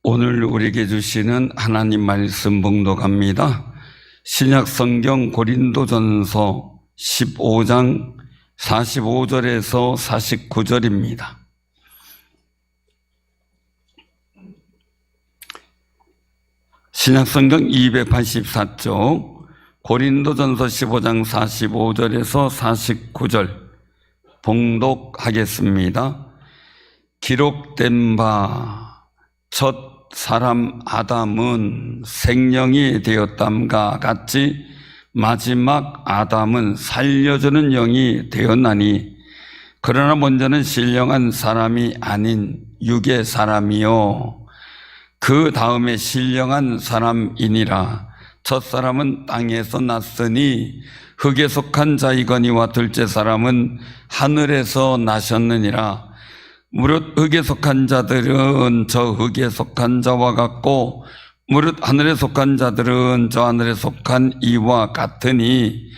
오늘 우리에게 주시는 하나님 말씀 봉독합니다. 신약 성경 고린도전서 15장 45절에서 49절입니다. 신약 성경 284쪽 고린도전서 15장 45절에서 49절 봉독하겠습니다. 기록된 바 첫 사람 아담은 생령이 되었담과 같이 마지막 아담은 살려주는 영이 되었나니 그러나 먼저는 신령한 사람이 아닌 육의 사람이요 그 다음에 신령한 사람이니라. 첫 사람은 땅에서 났으니 흙에 속한 자이거니와 둘째 사람은 하늘에서 나셨느니라. 무릇 흙에 속한 자들은 저 흙에 속한 자와 같고 무릇 하늘에 속한 자들은 저 하늘에 속한 이와 같으니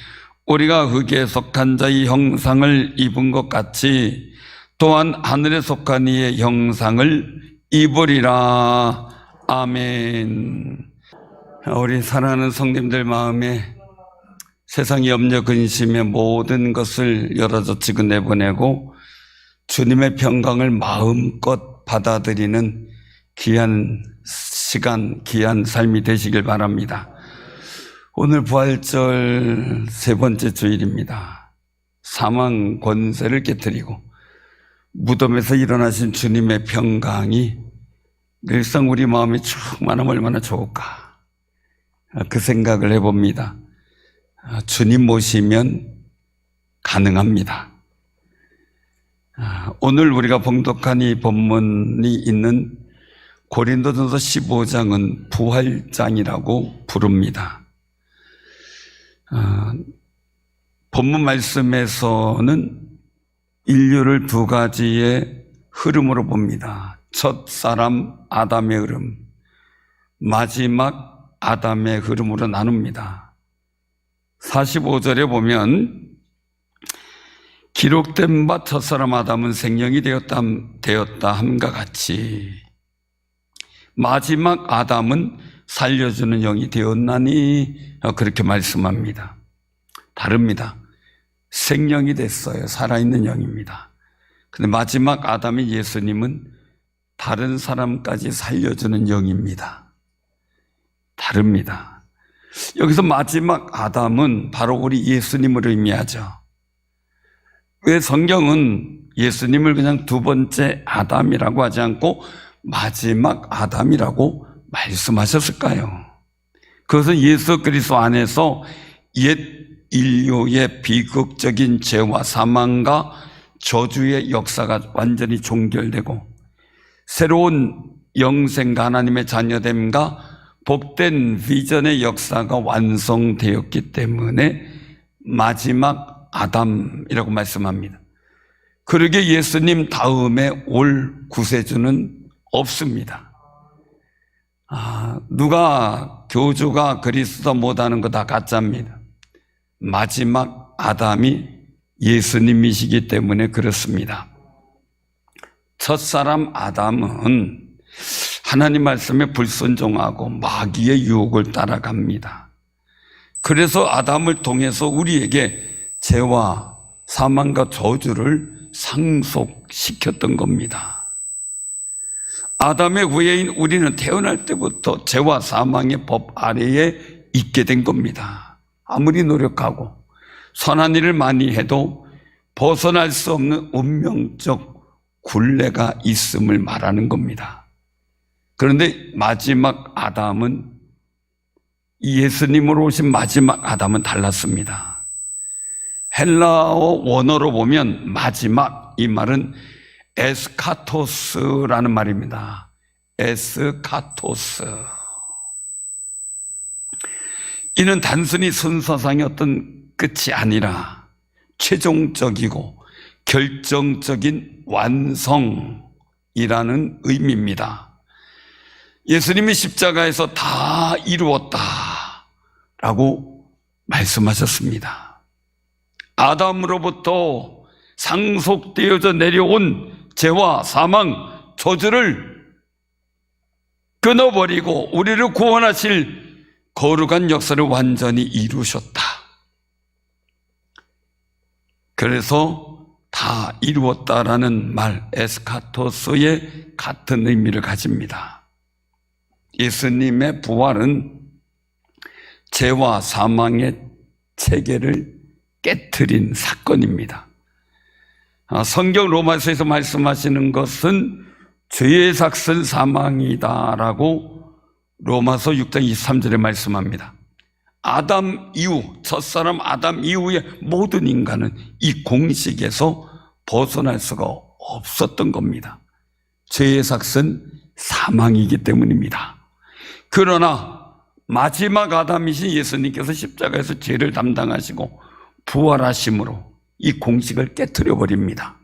우리가 흙에 속한 자의 형상을 입은 것 같이 또한 하늘에 속한 이의 형상을 입으리라. 아멘. 우리 사랑하는 성님들 마음에 세상 염려 근심의 모든 것을 열어젖히고 내보내고 주님의 평강을 마음껏 받아들이는 귀한 시간, 귀한 삶이 되시길 바랍니다. 오늘 부활절 세 번째 주일입니다. 사망 권세를 깨뜨리고 무덤에서 일어나신 주님의 평강이 늘상 우리 마음에 충만하면 얼마나 좋을까, 그 생각을 해봅니다. 주님 모시면 가능합니다. 오늘 우리가 봉독한 이 본문이 있는 고린도전서 15장은 부활장이라고 부릅니다. 본문 말씀에서는 인류를 두 가지의 흐름으로 봅니다. 첫 사람 아담의 흐름, 마지막 아담의 흐름으로 나눕니다. 45절에 보면 기록된 바 첫사람 아담은 생령이 되었다 함과 같이 마지막 아담은 살려주는 영이 되었나니 그렇게 말씀합니다. 다릅니다. 생령이 됐어요. 살아있는 영입니다. 근데 마지막 아담인 예수님은 다른 사람까지 살려주는 영입니다. 다릅니다. 여기서 마지막 아담은 바로 우리 예수님을 의미하죠. 왜 성경은 예수님을 그냥 두 번째 아담이라고 하지 않고 마지막 아담이라고 말씀하셨을까요? 그것은 예수 그리스도 안에서 옛 인류의 비극적인 죄와 사망과 저주의 역사가 완전히 종결되고 새로운 영생과 하나님의 자녀됨과 복된 비전의 역사가 완성되었기 때문에 마지막 아담이라고 말씀합니다. 그러게 예수님 다음에 올 구세주는 없습니다. 누가 교주가 그리스도 못하는 거 다 가짜입니다. 마지막 아담이 예수님이시기 때문에 그렇습니다. 첫사람 아담은 하나님 말씀에 불순종하고 마귀의 유혹을 따라갑니다. 그래서 아담을 통해서 우리에게 죄와 사망과 저주를 상속시켰던 겁니다. 아담의 후예인 우리는 태어날 때부터 죄와 사망의 법 아래에 있게 된 겁니다. 아무리 노력하고 선한 일을 많이 해도 벗어날 수 없는 운명적 굴레가 있음을 말하는 겁니다. 그런데 마지막 아담은, 예수님으로 오신 마지막 아담은 달랐습니다. 헬라어 원어로 보면 마지막, 이 말은 에스카토스라는 말입니다. 에스카토스. 이는 단순히 순서상의 어떤 끝이 아니라 최종적이고 결정적인 완성이라는 의미입니다. 예수님이 십자가에서 다 이루었다라고 말씀하셨습니다. 아담으로부터 상속되어져 내려온 죄와 사망, 저주를 끊어버리고 우리를 구원하실 거룩한 역사를 완전히 이루셨다. 그래서 다 이루었다라는 말, 에스카토스의 같은 의미를 가집니다. 예수님의 부활은 죄와 사망의 체계를 깨트린 사건입니다. 성경 로마서에서 말씀하시는 것은 죄의 삭은 사망이다라고 로마서 6장 23절에 말씀합니다. 아담 이후, 첫사람 아담 이후의 모든 인간은 이 공식에서 벗어날 수가 없었던 겁니다. 죄의 삭은 사망이기 때문입니다. 그러나 마지막 아담이신 예수님께서 십자가에서 죄를 담당하시고 부활하심으로 이 공식을 깨트려 버립니다.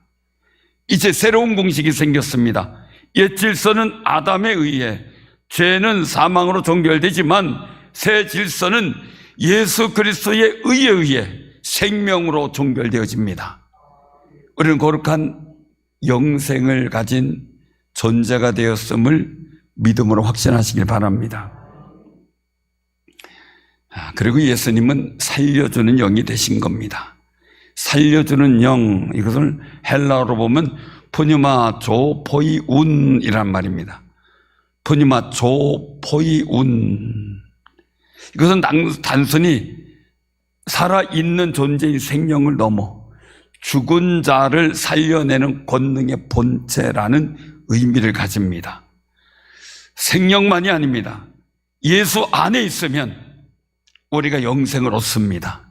이제 새로운 공식이 생겼습니다. 옛 질서는 아담에 의해 죄는 사망으로 종결되지만 새 질서는 예수 그리스도의 의에 의해 생명으로 종결되어집니다. 우리는 거룩한 영생을 가진 존재가 되었음을 믿음으로 확신하시길 바랍니다. 그리고 예수님은 살려주는 영이 되신 겁니다. 살려주는 영, 이것을 헬라어로 보면 푸뉴마 조포이운이란 말입니다. 푸뉴마 조포이운. 이것은 단순히 살아있는 존재인 생명을 넘어 죽은 자를 살려내는 권능의 본체라는 의미를 가집니다. 생명만이 아닙니다. 예수 안에 있으면 우리가 영생을 얻습니다.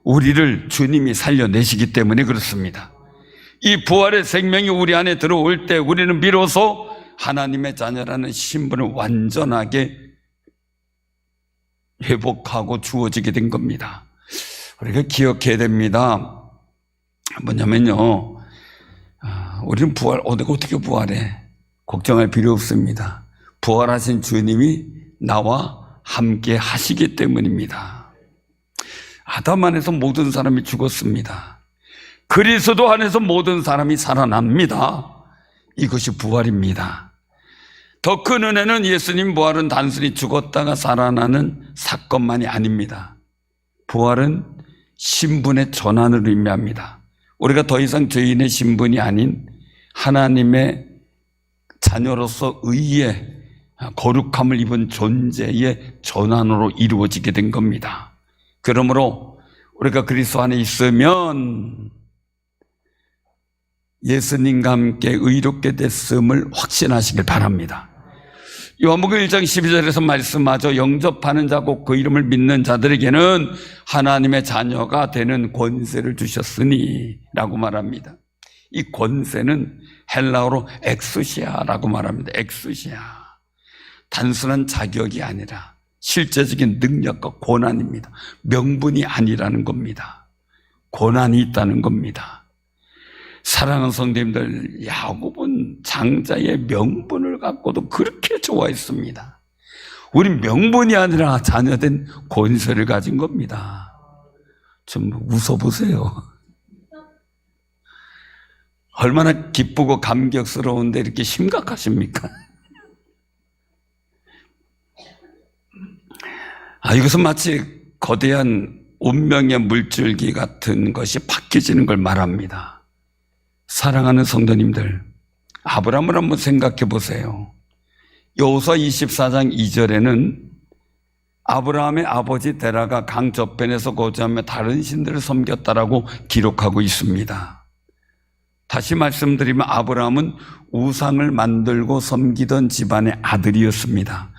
우리를 주님이 살려내시기 때문에 그렇습니다. 이 부활의 생명이 우리 안에 들어올 때 우리는 비로소 하나님의 자녀라는 신분을 완전하게 회복하고 주어지게 된 겁니다. 우리가 기억해야 됩니다. 뭐냐면요, 우리는 어떻게 부활해? 걱정할 필요 없습니다. 부활하신 주님이 나와 함께 하시기 때문입니다. 아담 안에서 모든 사람이 죽었습니다. 그리스도 안에서 모든 사람이 살아납니다. 이것이 부활입니다. 더 큰 은혜는 예수님 부활은 단순히 죽었다가 살아나는 사건만이 아닙니다. 부활은 신분의 전환을 의미합니다. 우리가 더 이상 죄인의 신분이 아닌 하나님의 자녀로서 의의 거룩함을 입은 존재의 전환으로 이루어지게 된 겁니다. 그러므로 우리가 그리스도 안에 있으면 예수님과 함께 의롭게 됐음을 확신하시길 바랍니다. 요한복음 1장 12절에서 말씀하죠. 영접하는 자 곧 그 이름을 믿는 자들에게는 하나님의 자녀가 되는 권세를 주셨으니 라고 말합니다. 이 권세는 헬라어로 엑수시아라고 말합니다. 엑수시아. 단순한 자격이 아니라 실제적인 능력과 권한입니다. 명분이 아니라는 겁니다. 권한이 있다는 겁니다. 사랑하는 성도님들, 야곱은 장자의 명분을 갖고도 그렇게 좋아했습니다. 우린 명분이 아니라 자녀된 권세를 가진 겁니다. 좀 웃어보세요. 얼마나 기쁘고 감격스러운데 이렇게 심각하십니까? 이것은 마치 거대한 운명의 물줄기 같은 것이 바뀌어지는 걸 말합니다. 사랑하는 성도님들, 아브라함을 한번 생각해 보세요. 여호수아 24장 2절에는 아브라함의 아버지 데라가 강 저편에서 거주하며 다른 신들을 섬겼다라고 기록하고 있습니다. 다시 말씀드리면 아브라함은 우상을 만들고 섬기던 집안의 아들이었습니다.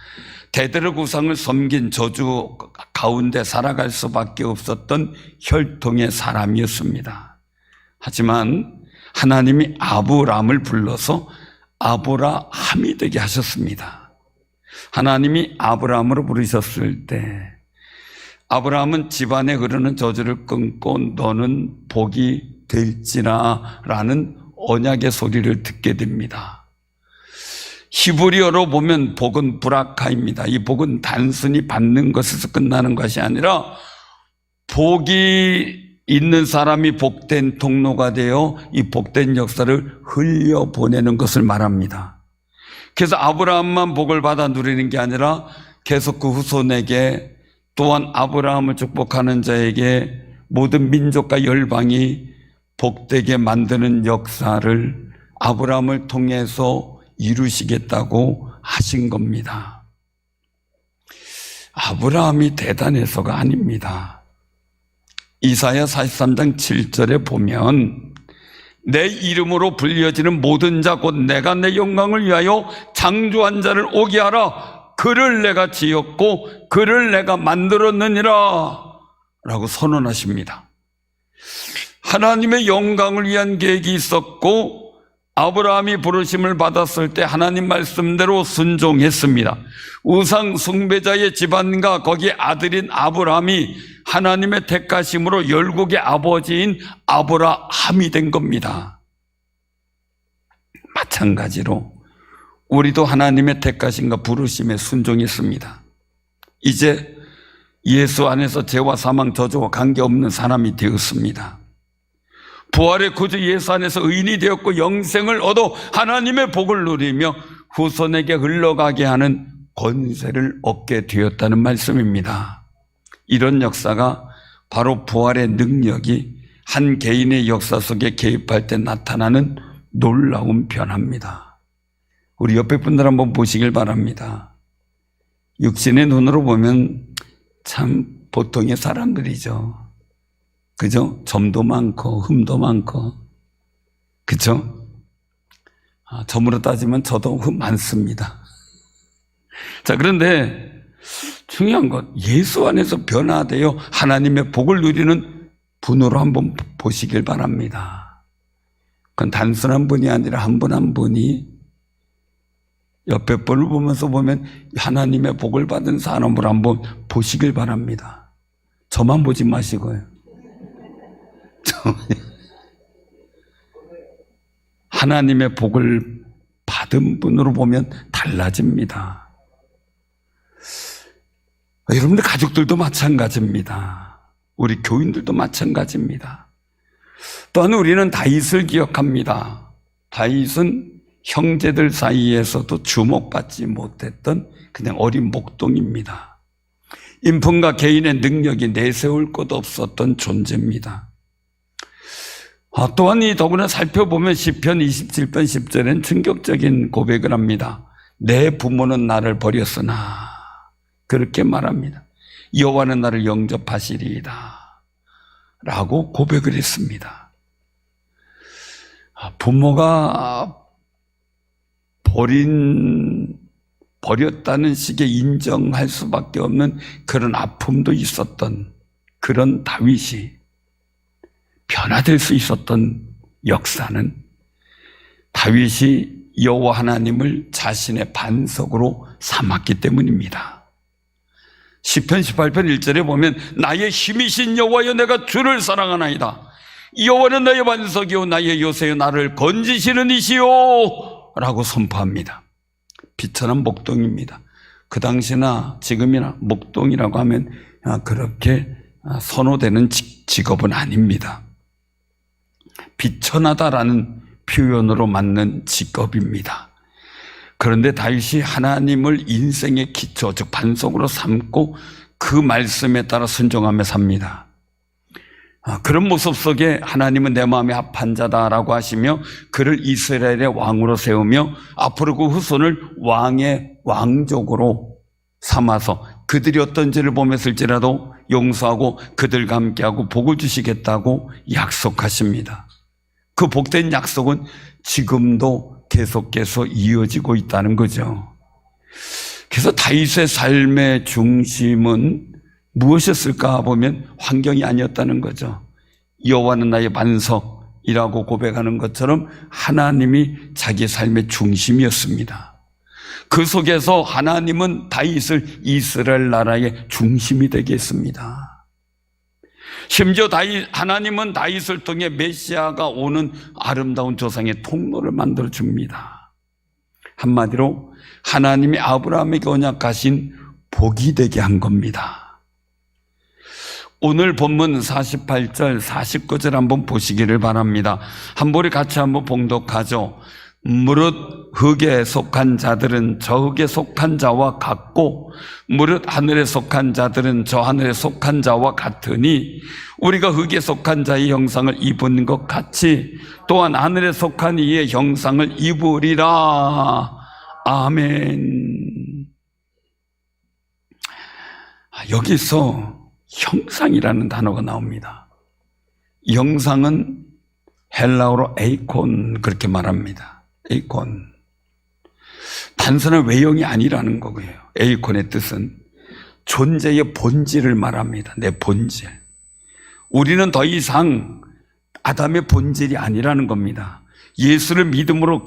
대대로 우상을 섬긴 저주 가운데 살아갈 수밖에 없었던 혈통의 사람이었습니다. 하지만 하나님이 아브라함을 불러서 아브라함이 되게 하셨습니다. 하나님이 아브라함으로 부르셨을 때 아브라함은 집안에 흐르는 저주를 끊고 너는 복이 될지라 라는 언약의 소리를 듣게 됩니다. 히브리어로 보면 복은 브라카입니다. 이 복은 단순히 받는 것에서 끝나는 것이 아니라 복이 있는 사람이 복된 통로가 되어 이 복된 역사를 흘려보내는 것을 말합니다. 그래서 아브라함만 복을 받아 누리는 게 아니라 계속 그 후손에게, 또한 아브라함을 축복하는 자에게 모든 민족과 열방이 복되게 만드는 역사를 아브라함을 통해서 이루시겠다고 하신 겁니다. 아브라함이 대단해서가 아닙니다. 이사야 43장 7절에 보면 내 이름으로 불려지는 모든 자 곧 내가 내 영광을 위하여 창조한 자를 오게 하라. 그를 내가 지었고 그를 내가 만들었느니라 라고 선언하십니다. 하나님의 영광을 위한 계획이 있었고 아브라함이 부르심을 받았을 때 하나님 말씀대로 순종했습니다. 우상 숭배자의 집안과 거기에 아들인 아브라함이 하나님의 택하심으로 열국의 아버지인 아브라함이 된 겁니다. 마찬가지로 우리도 하나님의 택하심과 부르심에 순종했습니다. 이제 예수 안에서 죄와 사망 저주와 관계없는 사람이 되었습니다. 부활의 구주 예수 안에서 의인이 되었고 영생을 얻어 하나님의 복을 누리며 후손에게 흘러가게 하는 권세를 얻게 되었다는 말씀입니다. 이런 역사가 바로 부활의 능력이 한 개인의 역사 속에 개입할 때 나타나는 놀라운 변화입니다. 우리 옆에 분들 한번 보시길 바랍니다. 육신의 눈으로 보면 참 보통의 사람들이죠. 그죠? 점도 많고 흠도 많고, 그죠? 점으로 따지면 저도 흠 많습니다. 자, 그런데 중요한 것, 예수 안에서 변화되어 하나님의 복을 누리는 분으로 한번 보시길 바랍니다. 그건 단순한 분이 아니라 한 분 한 분이 옆에 분을 보면서 보면 하나님의 복을 받은 사람으로 한번 보시길 바랍니다. 저만 보지 마시고요. 하나님의 복을 받은 분으로 보면 달라집니다. 여러분들 가족들도 마찬가지입니다. 우리 교인들도 마찬가지입니다. 또한 우리는 다윗을 기억합니다. 다윗은 형제들 사이에서도 주목받지 못했던 그냥 어린 목동입니다. 인품과 개인의 능력이 내세울 것 없었던 존재입니다. 또한 이 더구나 살펴보면 시편 27편 10절엔 충격적인 고백을 합니다. 내 부모는 나를 버렸으나, 그렇게 말합니다. 여호와는 나를 영접하시리이다 라고 고백을 했습니다. 부모가 버렸다는 식의 인정할 수밖에 없는 그런 아픔도 있었던 그런 다윗이 변화될 수 있었던 역사는 다윗이 여호와 하나님을 자신의 반석으로 삼았기 때문입니다. 시편 18편 1절에 보면 나의 힘이신 여호와여 내가 주를 사랑하나이다. 여호와는 나의 반석이요 나의 요새요 나를 건지시는 이시요 라고 선포합니다. 비천한 목동입니다. 그 당시나 지금이나 목동이라고 하면 그렇게 선호되는 직업은 아닙니다. 비천하다라는 표현으로 맞는 직업입니다. 그런데 다윗이 하나님을 인생의 기초, 즉 반석으로 삼고 그 말씀에 따라 순종하며 삽니다. 그런 모습 속에 하나님은 내 마음에 합한 자다라고 하시며 그를 이스라엘의 왕으로 세우며 앞으로 그 후손을 왕의 왕족으로 삼아서 그들이 어떤 죄를 범했을지라도 용서하고 그들과 함께하고 복을 주시겠다고 약속하십니다. 그 복된 약속은 지금도 계속해서 이어지고 있다는 거죠. 그래서 다윗의 삶의 중심은 무엇이었을까 보면 환경이 아니었다는 거죠. 여호와는 나의 반석이라고 고백하는 것처럼 하나님이 자기 삶의 중심이었습니다. 그 속에서 하나님은 다윗을 이스라엘 나라의 중심이 되게 했습니다. 심지어 하나님은 다윗을 통해 메시아가 오는 아름다운 조상의 통로를 만들어 줍니다. 한마디로 하나님이 아브라함에게 언약하신 복이 되게 한 겁니다. 오늘 본문 48절 49절 한번 보시기를 바랍니다. 한 번에 같이 한번 봉독하죠. 무릇 흙에 속한 자들은 저 흙에 속한 자와 같고 무릇 하늘에 속한 자들은 저 하늘에 속한 자와 같으니 우리가 흙에 속한 자의 형상을 입은 것 같이 또한 하늘에 속한 이의 형상을 입으리라. 아멘. 여기서 형상이라는 단어가 나옵니다. 형상은 헬라어로 에이콘 그렇게 말합니다. 에이콘. 단순한 외형이 아니라는 거고요. 에이콘의 뜻은 존재의 본질을 말합니다. 내 본질. 우리는 더 이상 아담의 본질이 아니라는 겁니다. 예수를 믿음으로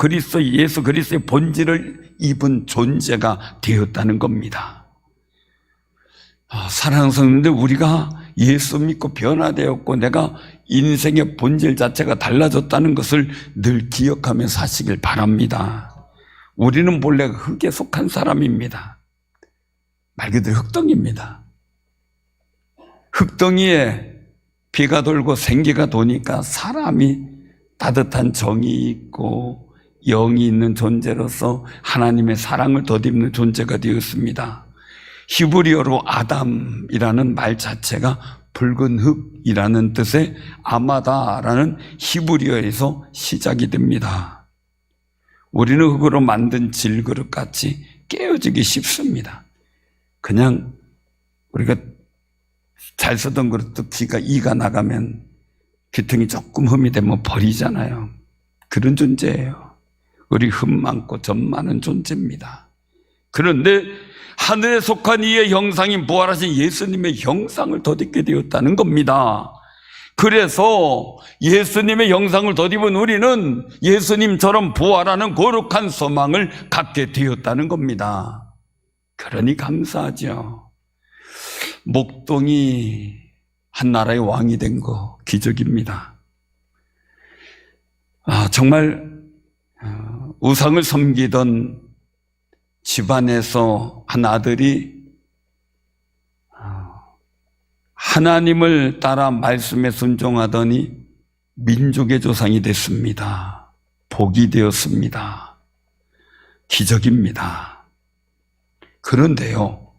예수 그리스도의 본질을 입은 존재가 되었다는 겁니다. 사랑하는 성도님들, 우리가 예수 믿고 변화되었고 내가 인생의 본질 자체가 달라졌다는 것을 늘 기억하며 사시길 바랍니다. 우리는 본래 흙에 속한 사람입니다. 말 그대로 흙덩이입니다. 흙덩이에 비가 돌고 생기가 도니까 사람이 따뜻한 정이 있고 영이 있는 존재로서 하나님의 사랑을 덧입는 존재가 되었습니다. 히브리어로 아담이라는 말 자체가 붉은 흙이라는 뜻의 아마다라는 히브리어에서 시작이 됩니다. 우리는 흙으로 만든 질그릇 같이 깨어지기 쉽습니다. 그냥 우리가 잘 쓰던 그릇도 이가 나가면 귀퉁이 조금 흠이 되면 버리잖아요. 그런 존재예요. 우리 흠 많고 점 많은 존재입니다. 그런데 하늘에 속한 이의 형상인 부활하신 예수님의 형상을 덧입게 되었다는 겁니다. 그래서 예수님의 형상을 덧입은 우리는 예수님처럼 부활하는 거룩한 소망을 갖게 되었다는 겁니다. 그러니 감사하죠. 목동이 한 나라의 왕이 된 거 기적입니다. 정말 우상을 섬기던 집안에서 한 아들이 하나님을 따라 말씀에 순종하더니 민족의 조상이 됐습니다. 복이 되었습니다. 기적입니다. 그런데요,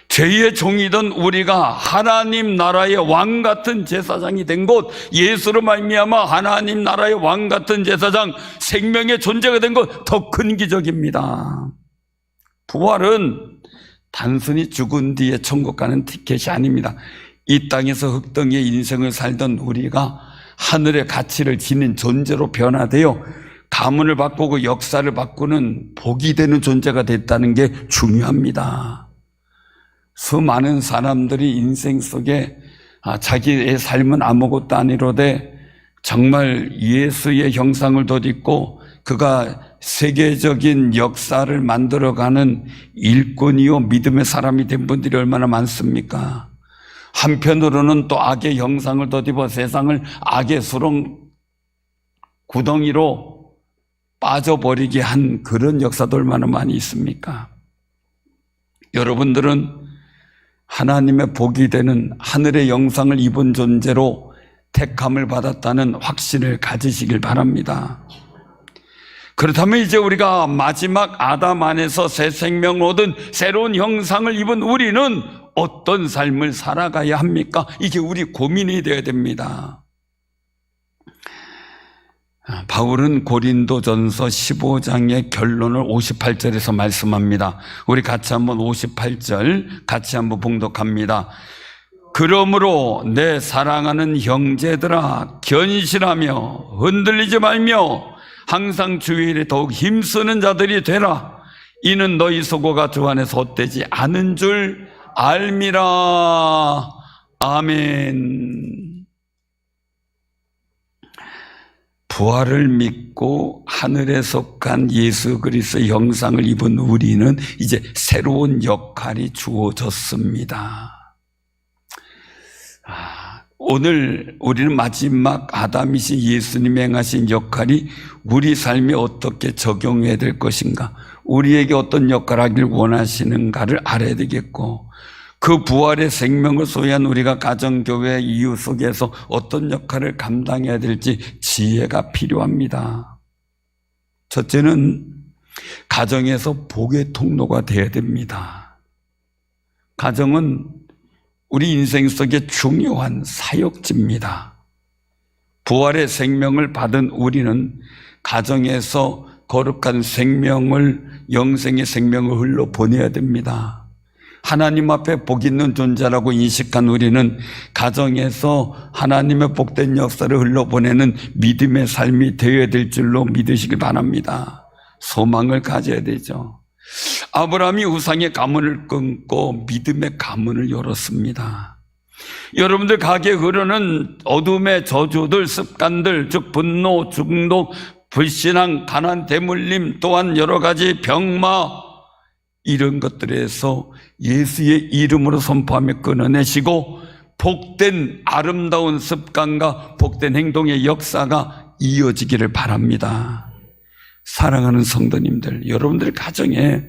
죄의 종이던 우리가 하나님 나라의 왕 같은 제사장이 된 것, 예수로 말미암아 하나님 나라의 왕 같은 제사장, 생명의 존재가 된 것, 더 큰 기적입니다. 부활은 단순히 죽은 뒤에 천국 가는 티켓이 아닙니다. 이 땅에서 흙덩이의 인생을 살던 우리가 하늘의 가치를 지닌 존재로 변화되어 가문을 바꾸고 역사를 바꾸는 복이 되는 존재가 됐다는 게 중요합니다. 수많은 사람들이 인생 속에 자기의 삶은 아무것도 아니로되 정말 예수의 형상을 덧입고 그가 세계적인 역사를 만들어가는 일꾼이요 믿음의 사람이 된 분들이 얼마나 많습니까? 한편으로는 또 악의 형상을 덧입어 세상을 악의 수렁 구덩이로 빠져버리게 한 그런 역사도 얼마나 많이 있습니까? 여러분들은 하나님의 복이 되는 하늘의 영상을 입은 존재로 택함을 받았다는 확신을 가지시길 바랍니다. 그렇다면 이제 우리가 마지막 아담 안에서 새 생명을 얻은 새로운 형상을 입은 우리는 어떤 삶을 살아가야 합니까? 이게 우리 고민이 되어야 됩니다. 바울은 고린도전서 15장의 결론을 58절에서 말씀합니다. 우리 같이 한번 58절 같이 한번 봉독합니다. 그러므로 내 사랑하는 형제들아, 견실하며 흔들리지 말며 항상 주일에 더욱 힘쓰는 자들이 되라. 이는 너희 소고가 주 안에서 헛되지 않은 줄 알미라. 아멘. 부활을 믿고 하늘에 속한 예수 그리스도의 형상을 입은 우리는 이제 새로운 역할이 주어졌습니다. 오늘 우리는 마지막 아담이신 예수님이 행하신 역할이 우리 삶에 어떻게 적용해야 될 것인가, 우리에게 어떤 역할을 하길 원하시는가를 알아야 되겠고, 그 부활의 생명을 소유한 우리가 가정, 교회, 이웃 속에서 어떤 역할을 감당해야 될지 지혜가 필요합니다. 첫째는 가정에서 복의 통로가 되어야 됩니다. 가정은 우리 인생 속에 중요한 사역지입니다. 부활의 생명을 받은 우리는 가정에서 거룩한 생명을, 영생의 생명을 흘러보내야 됩니다. 하나님 앞에 복 있는 존재라고 인식한 우리는 가정에서 하나님의 복된 역사를 흘러보내는 믿음의 삶이 되어야 될 줄로 믿으시길 바랍니다. 소망을 가져야 되죠. 아브라함이 우상의 가문을 끊고 믿음의 가문을 열었습니다. 여러분들 가게에 흐르는 어둠의 저주들, 습관들, 즉 분노, 중독, 불신앙, 가난, 대물림, 또한 여러 가지 병마, 이런 것들에서 예수의 이름으로 선포하며 끊어내시고 복된 아름다운 습관과 복된 행동의 역사가 이어지기를 바랍니다. 사랑하는 성도님들, 여러분들 가정에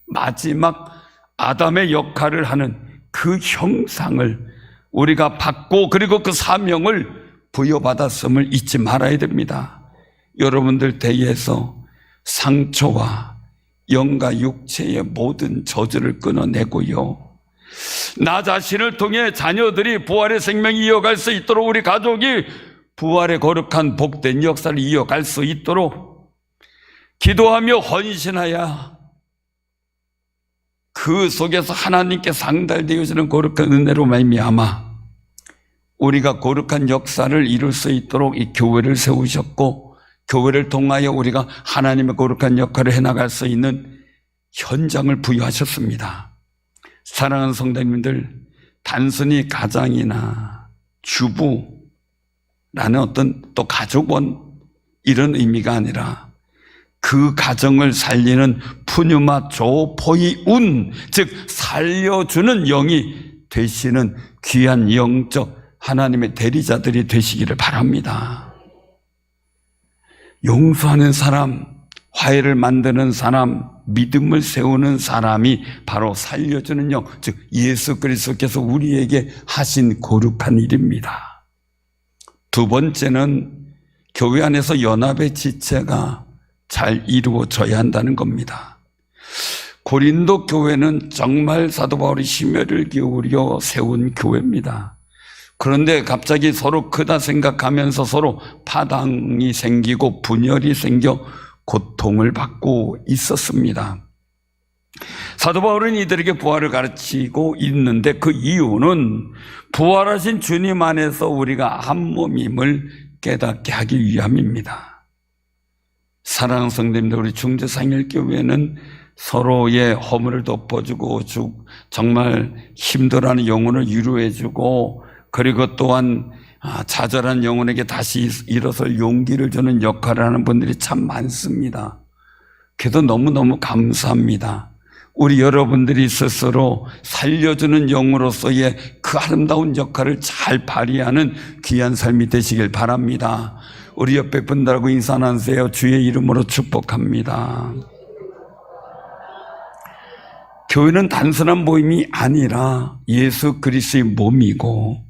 마지막 아담의 역할을 하는 그 형상을 우리가 받고 그리고 그 사명을 부여받았음을 잊지 말아야 됩니다. 여러분들 대에서 상처와 영과 육체의 모든 저주를 끊어내고요, 나 자신을 통해 자녀들이 부활의 생명이 이어갈 수 있도록, 우리 가족이 부활의 거룩한 복된 역사를 이어갈 수 있도록 기도하며 헌신하여 그 속에서 하나님께 상달되어지는 거룩한 은혜로 말미암아 우리가 거룩한 역사를 이룰 수 있도록 이 교회를 세우셨고, 교회를 통하여 우리가 하나님의 거룩한 역할을 해나갈 수 있는 현장을 부여하셨습니다. 사랑하는 성도님들, 단순히 가장이나 주부라는 어떤 또 가족원 이런 의미가 아니라 그 가정을 살리는 푸뉴마 조포이운, 즉 살려주는 영이 되시는 귀한 영적 하나님의 대리자들이 되시기를 바랍니다. 용서하는 사람, 화해를 만드는 사람, 믿음을 세우는 사람이 바로 살려주는 영, 즉 예수 그리스도께서 우리에게 하신 거룩한 일입니다. 두 번째는 교회 안에서 연합의 지체가 잘 이루어져야 한다는 겁니다. 고린도 교회는 정말 사도 바울이 심혈을 기울여 세운 교회입니다. 그런데 갑자기 서로 크다 생각하면서 서로 파당이 생기고 분열이 생겨 고통을 받고 있었습니다. 사도 바울은 이들에게 부활을 가르치고 있는데 그 이유는 부활하신 주님 안에서 우리가 한 몸임을 깨닫게 하기 위함입니다. 사랑하는 성도님들, 우리 중재상일교회는 서로의 허물을 덮어주고 정말 힘들어하는 영혼을 위로해주고, 그리고 또한 좌절한 영혼에게 다시 일어설 용기를 주는 역할을 하는 분들이 참 많습니다. 그래도 너무너무 감사합니다. 우리 여러분들이 스스로 살려주는 영으로서의 그 아름다운 역할을 잘 발휘하는 귀한 삶이 되시길 바랍니다. 우리 옆에 분들하고 인사 나누세요. 주의 이름으로 축복합니다. 교회는 단순한 모임이 아니라 예수 그리스도의 몸이고,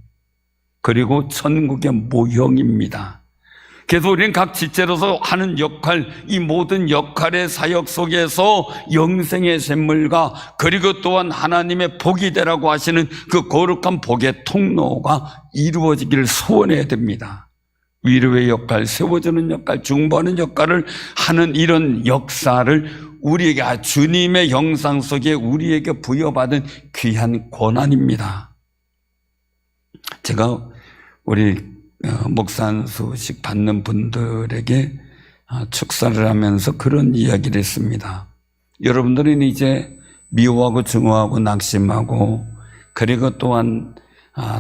그리고 천국의 모형입니다. 그래서 우리는 각 지체로서 하는 역할, 이 모든 역할의 사역 속에서 영생의 샘물과 그리고 또한 하나님의 복이 되라고 하시는 그 거룩한 복의 통로가 이루어지기를 소원해야 됩니다. 위로의 역할, 세워주는 역할, 중보하는 역할을 하는 이런 역사를 우리에게, 주님의 형상 속에 우리에게 부여받은 귀한 권한입니다. 제가 우리 목산수식 받는 분들에게 축사를 하면서 그런 이야기를 했습니다. 여러분들은 이제 미워하고 증오하고 낙심하고 그리고 또한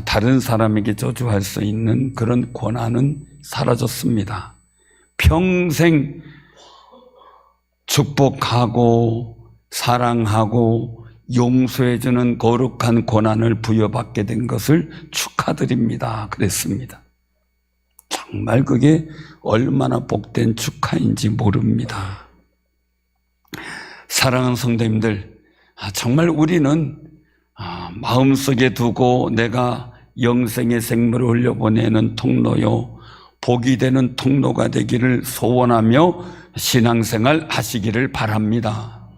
다른 사람에게 저주할 수 있는 그런 권한은 사라졌습니다. 평생 축복하고 사랑하고 용서해주는 거룩한 권한을 부여받게 된 것을 축하드립니다. 그랬습니다. 정말 그게 얼마나 복된 축하인지 모릅니다. 사랑하는 성도님들, 정말 우리는 마음속에 두고 내가 영생의 생물을 흘려보내는 통로요, 복이 되는 통로가 되기를 소원하며 신앙생활 하시기를 바랍니다.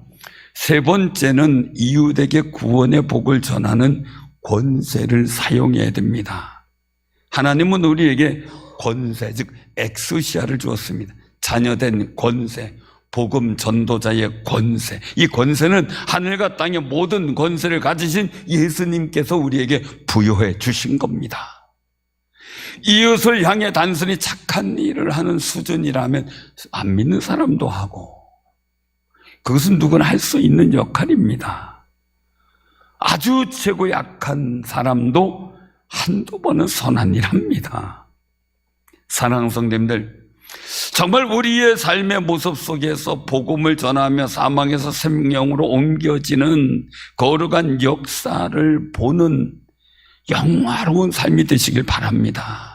세 번째는 이웃에게 구원의 복을 전하는 권세를 사용해야 됩니다. 하나님은 우리에게 권세, 즉 엑스시아를 주었습니다. 자녀된 권세, 복음 전도자의 권세. 이 권세는 하늘과 땅의 모든 권세를 가지신 예수님께서 우리에게 부여해 주신 겁니다. 이웃을 향해 단순히 착한 일을 하는 수준이라면 안 믿는 사람도 하고, 그것은 누구나 할 수 있는 역할입니다. 아주 최고 약한 사람도 한두 번은 선한 일 합니다. 사랑하는 성도님들, 정말 우리의 삶의 모습 속에서 복음을 전하며 사망에서 생명으로 옮겨지는 거룩한 역사를 보는 영화로운 삶이 되시길 바랍니다.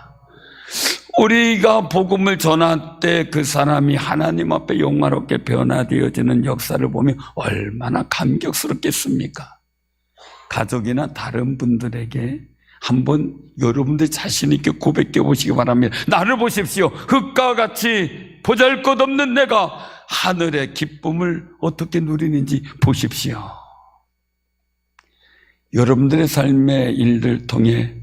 우리가 복음을 전할 때 그 사람이 하나님 앞에 영화롭게 변화되어지는 역사를 보면 얼마나 감격스럽겠습니까? 가족이나 다른 분들에게 한번 여러분들 자신 있게 고백해 보시기 바랍니다. 나를 보십시오. 흙과 같이 보잘것없는 내가 하늘의 기쁨을 어떻게 누리는지 보십시오. 여러분들의 삶의 일들 통해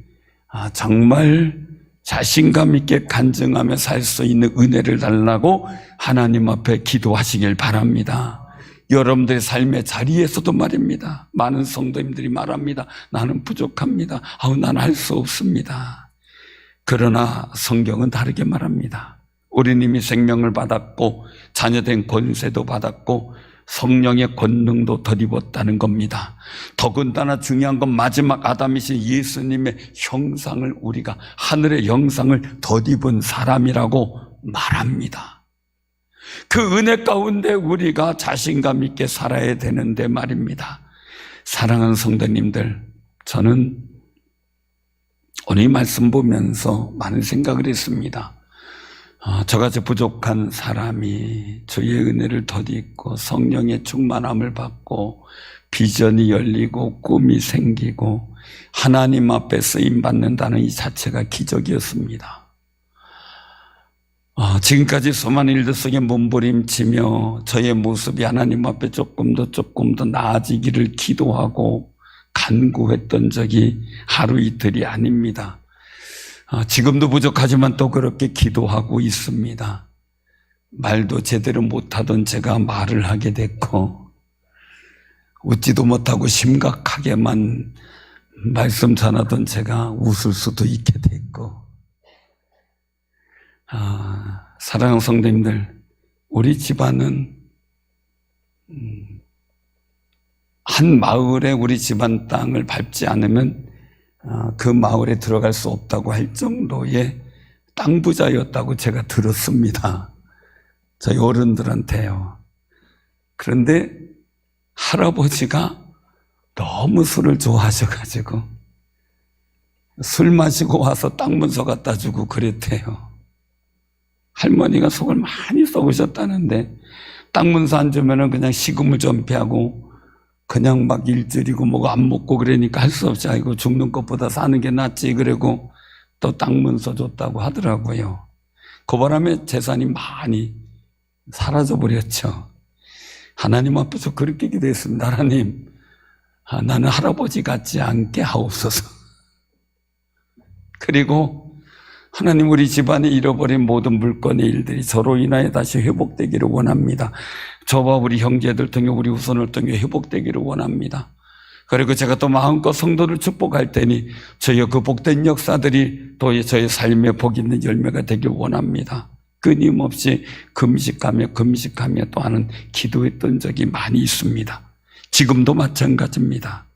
정말 자신감 있게 간증하며 살 수 있는 은혜를 달라고 하나님 앞에 기도하시길 바랍니다. 여러분들의 삶의 자리에서도 말입니다. 많은 성도님들이 말합니다. 나는 부족합니다. 나는 할 수 없습니다. 그러나 성경은 다르게 말합니다. 우리는 이미 생명을 받았고 자녀된 권세도 받았고 성령의 권능도 덧입었다는 겁니다. 더군다나 중요한 건 마지막 아담이신 예수님의 형상을, 우리가 하늘의 형상을 덧입은 사람이라고 말합니다. 그 은혜 가운데 우리가 자신감 있게 살아야 되는데 말입니다. 사랑하는 성도님들, 저는 오늘 이 말씀 보면서 많은 생각을 했습니다. 저같이 부족한 사람이 주의 은혜를 덧입고 성령의 충만함을 받고 비전이 열리고 꿈이 생기고 하나님 앞에 쓰임받는다는 이 자체가 기적이었습니다. 지금까지 수많은 일들 속에 몸부림치며 저의 모습이 하나님 앞에 조금 더 나아지기를 기도하고 간구했던 적이 하루 이틀이 아닙니다. 지금도 부족하지만 또 그렇게 기도하고 있습니다. 말도 제대로 못하던 제가 말을 하게 됐고, 웃지도 못하고 심각하게만 말씀 전하던 제가 웃을 수도 있게 됐고, 사랑하는 성도님들, 우리 집안은 한 마을에 우리 집안 땅을 밟지 않으면 그 마을에 들어갈 수 없다고 할 정도의 땅 부자였다고 제가 들었습니다. 저희 어른들한테요. 그런데 할아버지가 너무 술을 좋아하셔가지고 술 마시고 와서 땅 문서 갖다 주고 그랬대요. 할머니가 속을 많이 썩으셨다는데 땅 문서 안 주면은 그냥 식음을 전폐하고 그냥 막 일들이고 뭐고 안 먹고 그러니까 할 수 없이 아이고 죽는 것보다 사는 게 낫지 그러고 또 땅 문서 줬다고 하더라고요. 그 바람에 재산이 많이 사라져버렸죠. 하나님 앞에서 그렇게 기도했습니다. 하나님, 나는 할아버지 같지 않게 하옵소서. 그리고 하나님, 우리 집안에 잃어버린 모든 물건의 일들이 저로 인하여 다시 회복되기를 원합니다. 저와 우리 형제들 통해 우리 후손을 통해 회복되기를 원합니다. 그리고 제가 또 마음껏 성도를 축복할 테니 저의 그 복된 역사들이 또 저의 삶에 복 있는 열매가 되길 원합니다. 끊임없이 금식하며 또 하는 기도했던 적이 많이 있습니다. 지금도 마찬가지입니다.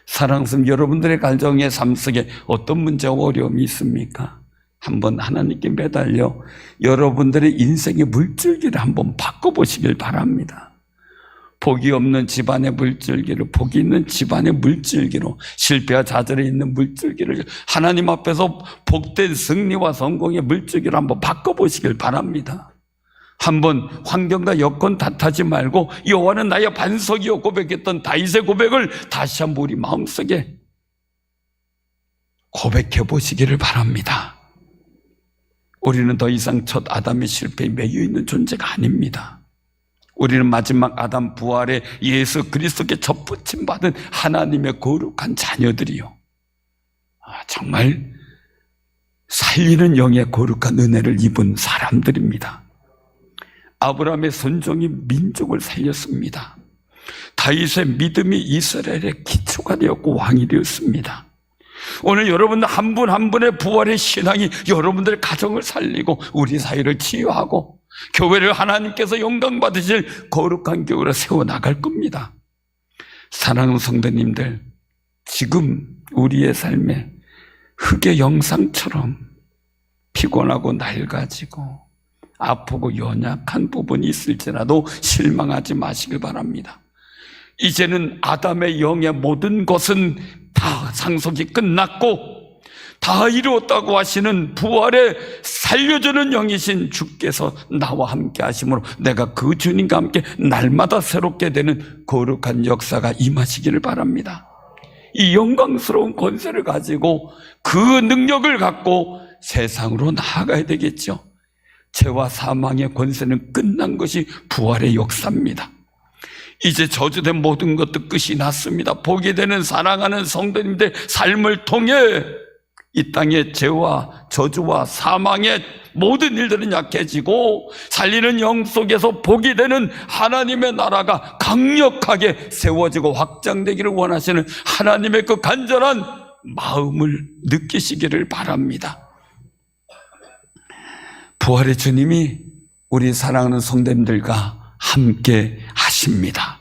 사랑스러운 여러분들의 가정의 삶 속에 어떤 문제와 어려움이 있습니까? 한번 하나님께 매달려 여러분들의 인생의 물줄기를 한번 바꿔보시길 바랍니다. 복이 없는 집안의 물줄기를 복이 있는 집안의 물줄기로, 실패와 좌절에 있는 물줄기를 하나님 앞에서 복된 승리와 성공의 물줄기로 한번 바꿔보시길 바랍니다. 한번 환경과 여건 탓하지 말고 여호와는 나의 반석이요 고백했던 다윗의 고백을 다시 한번 우리 마음속에 고백해 보시기를 바랍니다. 우리는 더 이상 첫 아담의 실패에 매여 있는 존재가 아닙니다. 우리는 마지막 아담 부활의 예수 그리스도께 접붙임 받은 하나님의 거룩한 자녀들이요, 정말 살리는 영의 거룩한 은혜를 입은 사람들입니다. 아브라함의 순종이 민족을 살렸습니다. 다윗의 믿음이 이스라엘의 기초가 되었고 왕이 되었습니다. 오늘 여러분 한 분 한 분의 부활의 신앙이 여러분들의 가정을 살리고 우리 사회를 치유하고 교회를 하나님께서 영광 받으실 거룩한 교회로 세워나갈 겁니다. 사랑하는 성도님들, 지금 우리의 삶에 흙의 영상처럼 피곤하고 낡아지고 아프고 연약한 부분이 있을지라도 실망하지 마시길 바랍니다. 이제는 아담의 영의 모든 것은 다 상속이 끝났고 다 이루었다고 하시는 부활에 살려주는 영이신 주께서 나와 함께 하심으로 내가 그 주님과 함께 날마다 새롭게 되는 거룩한 역사가 임하시기를 바랍니다. 이 영광스러운 권세를 가지고 그 능력을 갖고 세상으로 나아가야 되겠죠. 죄와 사망의 권세는 끝난 것이 부활의 역사입니다. 이제 저주된 모든 것도 끝이 났습니다. 복이 되는 사랑하는 성도님들의 삶을 통해 이 땅의 죄와 저주와 사망의 모든 일들은 약해지고 살리는 영 속에서 복이 되는 하나님의 나라가 강력하게 세워지고 확장되기를 원하시는 하나님의 그 간절한 마음을 느끼시기를 바랍니다. 부활의 주님이 우리 사랑하는 성도님들과 함께 하십니다.